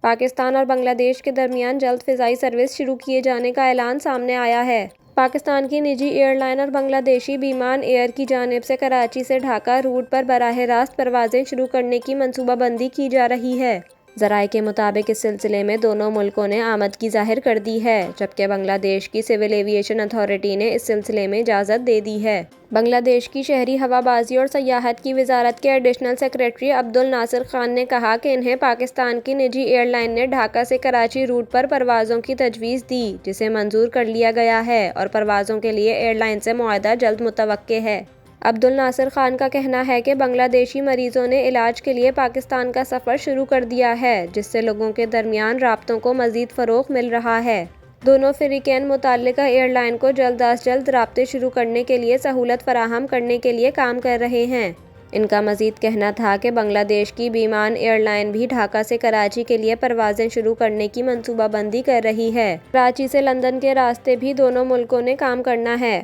پاکستان اور بنگلہ دیش کے درمیان جلد فضائی سروس شروع کیے جانے کا اعلان سامنے آیا ہے۔ پاکستان کی نجی ایئر لائن اور بنگلہ دیشی بیمان ایئر کی جانب سے کراچی سے ڈھاکہ روٹ پر براہ راست پروازیں شروع کرنے کی منصوبہ بندی کی جا رہی ہے۔ ذرائع کے مطابق اس سلسلے میں دونوں ملکوں نے آمادگی ظاہر کر دی ہے، جبکہ بنگلہ دیش کی سول ایویشن اتھارٹی نے اس سلسلے میں اجازت دے دی ہے۔ بنگلہ دیش کی شہری ہوابازی اور سیاحت کی وزارت کے ایڈیشنل سیکریٹری عبدالناصر خان نے کہا کہ انہیں پاکستان کی نجی ایئر لائن نے ڈھاکہ سے کراچی روٹ پر پروازوں کی تجویز دی، جسے منظور کر لیا گیا ہے اور پروازوں کے لیے ایئر لائن سے معاہدہ جلد متوقع ہے۔ عبدالناصر خان کا کہنا ہے کہ بنگلہ دیشی مریضوں نے علاج کے لیے پاکستان کا سفر شروع کر دیا ہے، جس سے لوگوں کے درمیان رابطوں کو مزید فروغ مل رہا ہے۔ دونوں فریقین متعلقہ ایئر لائن کو جلد از جلد رابطے شروع کرنے کے لیے سہولت فراہم کرنے کے لیے کام کر رہے ہیں۔ ان کا مزید کہنا تھا کہ بنگلہ دیش کی بیمان ایئر لائن بھی ڈھاکہ سے کراچی کے لیے پروازیں شروع کرنے کی منصوبہ بندی کر رہی ہے۔ کراچی سے لندن کے راستے بھی دونوں ملکوں نے کام کرنا ہے۔